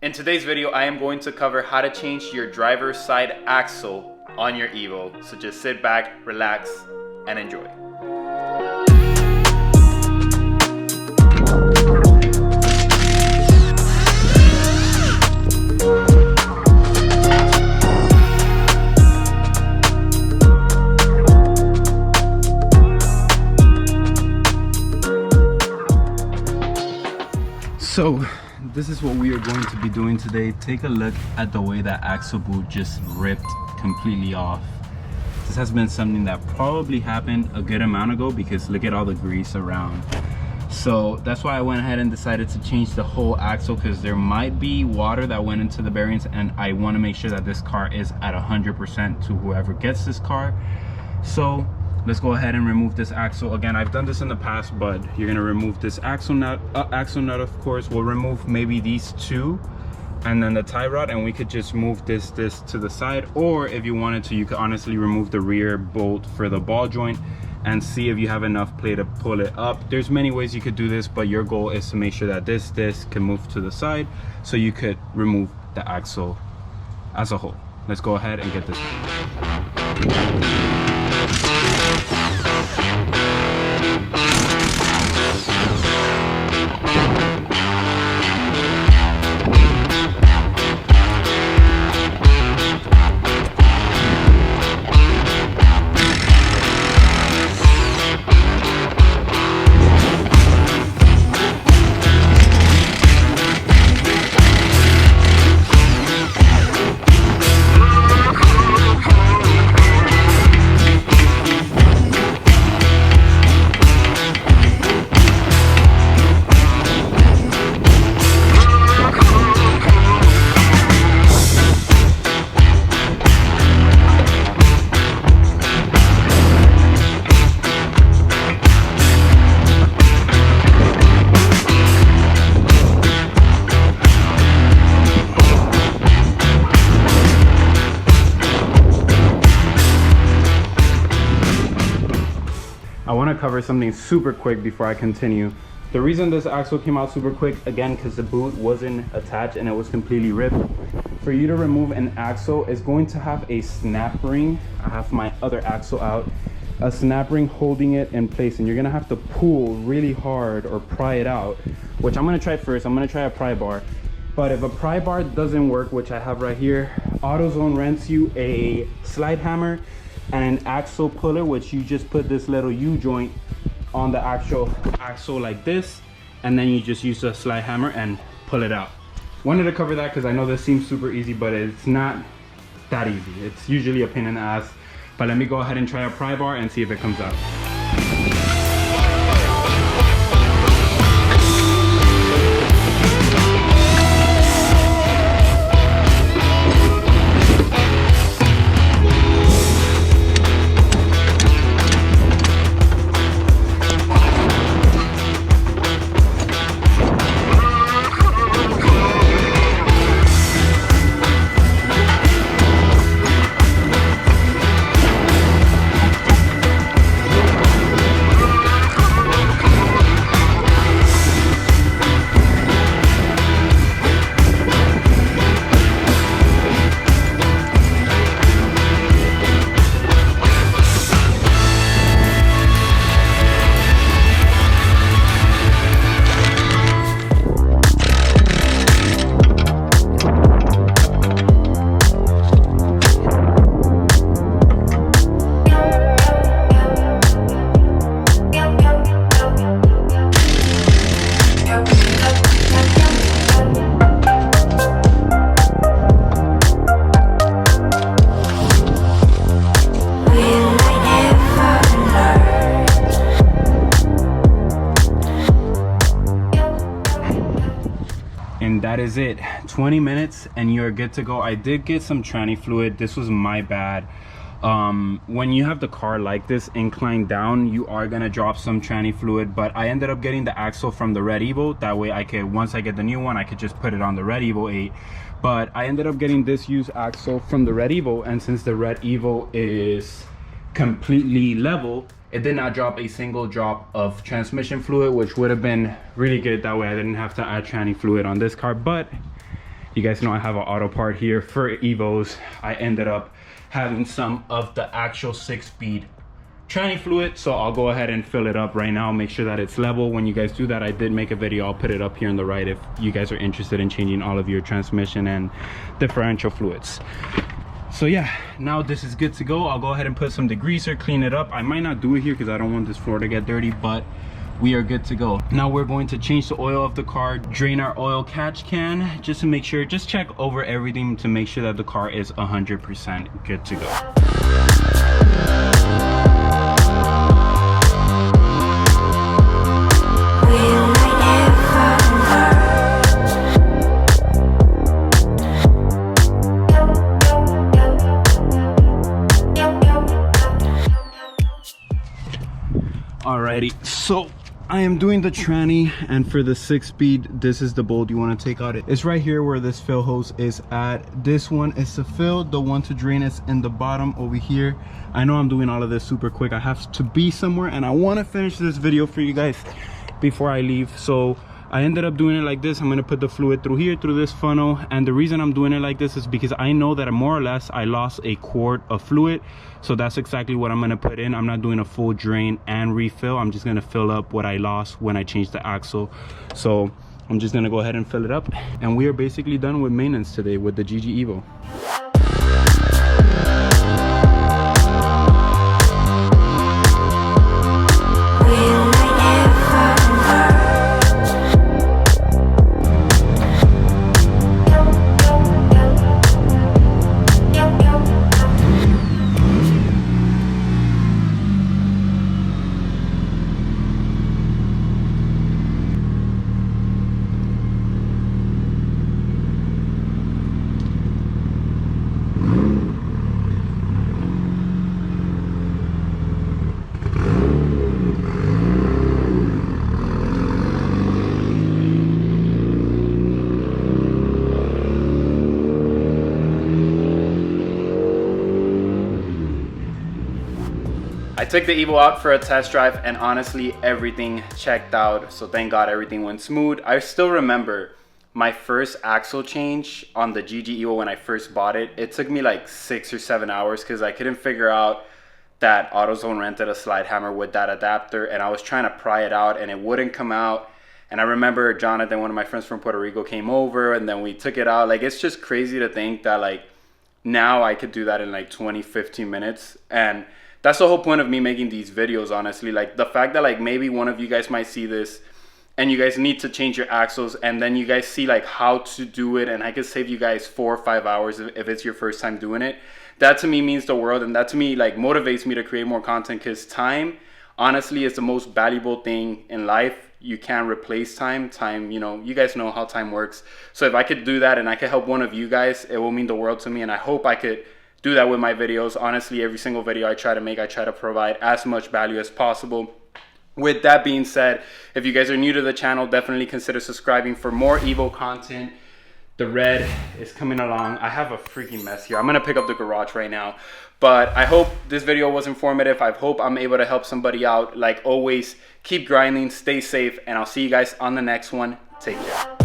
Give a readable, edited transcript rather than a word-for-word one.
In today's video, I am going to cover how to change your driver's side axle on your Evo. So just sit back, relax, and enjoy. So this is what we are going to be doing today. Take a look at the way that axle boot just ripped completely off. This has been something that probably happened a good amount ago because look at all the grease around. So that's why I went ahead and decided to change the whole axle, because there might be water that went into the bearings and I want to make sure that this car is at 100% to whoever gets this car. So let's go ahead and remove this axle. Again, I've done this in the past, but you're gonna remove this axle nut, of course. We'll remove maybe these two and then the tie rod, and we could just move this to the side. Or if you wanted to, you could honestly remove the rear bolt for the ball joint and see if you have enough play to pull it up. There's many ways you could do this, but your goal is to make sure that this can move to the side so you could remove the axle as a whole. Let's go ahead and get this done. I want to cover something super quick before I continue. The reason this axle came out super quick, again, because the boot wasn't attached and it was completely ripped. For you to remove an axle, it's going to have a snap ring. I have my other axle out, a snap ring holding it in place, and you're gonna have to pull really hard or pry it out, which I'm gonna try first. I'm gonna try a pry bar. But if a pry bar doesn't work, which I have right here, AutoZone rents you a slide hammer and an axle puller, which you just put this little U-joint on the actual axle like this, and then you just use a slide hammer and pull it out. Wanted to cover that because I know this seems super easy, but it's not that easy. It's usually a pain in the ass. But let me go ahead and try a pry bar and see if it comes out. And that is it. 20 minutes and you're good to go. I did get some tranny fluid. This was my bad. When you have the car like this inclined down, you are gonna drop some tranny fluid, but I ended up getting the axle from the red Evo. That way I could, once I get the new one, I could just put it on the red Evo 8. But I ended up getting this used axle from the red Evo, and since the red Evo is completely level, it did not drop a single drop of transmission fluid, which would have been really good. That way I didn't have to add tranny fluid on this car. But You guys know I have an auto part here for Evos. I ended up having some of the actual 6-speed tranny fluid, so I'll go ahead and fill it up right now, make sure that it's level. When you guys do that, I did make a video, I'll put it up here on the right if you guys are interested in changing all of your transmission and differential fluids. So yeah, now this is good to go. I'll go ahead and put some degreaser, clean it up. I might not do it here because I don't want this floor to get dirty, but we are good to go. Now we're going to change the oil of the car, drain our oil catch can, just to make sure, just check over everything to make sure that the car is 100% good to go. Alrighty, so I am doing the tranny, and for the 6-speed, this is the bolt you want to take out. It's right here where this fill hose is at. This one is to fill, the one to drain is in the bottom over here. I know I'm doing all of this super quick. I have to be somewhere and I want to finish this video for you guys before I leave, so I ended up doing it like this. I'm going to put the fluid through here, through this funnel, and the reason I'm doing it like this is because I know that more or less I lost a quart of fluid, so that's exactly what I'm going to put in. I'm not doing a full drain and refill. I'm just going to fill up what I lost when I changed the axle. So I'm just going to go ahead and fill it up, and we are basically done with maintenance today with the GG Evo. I took the Evo out for a test drive and honestly everything checked out, so thank God everything went smooth. I still remember my first axle change on the GG Evo when I first bought it. It took me like 6 or 7 hours because I couldn't figure out that AutoZone rented a slide hammer with that adapter, and I was trying to pry it out and it wouldn't come out. And I remember Jonathan, one of my friends from Puerto Rico, came over and then we took it out. Like, it's just crazy to think that like now I could do that in like 20-15 minutes. And that's the whole point of me making these videos, honestly. Like, the fact that like maybe one of you guys might see this and you guys need to change your axles, and then you guys see like how to do it, and I could save you guys 4 or 5 hours if it's your first time doing it. That to me means the world, and that to me like motivates me to create more content, because time honestly is the most valuable thing in life. You can't replace time. You know, you guys know how time works. So if I could do that and I could help one of you guys, it will mean the world to me, and I hope I could do that with my videos. Honestly, every single video I try to make, I try to provide as much value as possible. With that being said, if you guys are new to the channel, definitely consider subscribing for more Evo content. The red is coming along. I have a freaking mess here. I'm gonna pick up the garage right now. But I hope this video was informative. I hope I'm able to help somebody out. Like always, keep grinding, stay safe, and I'll see you guys on the next one. Take care.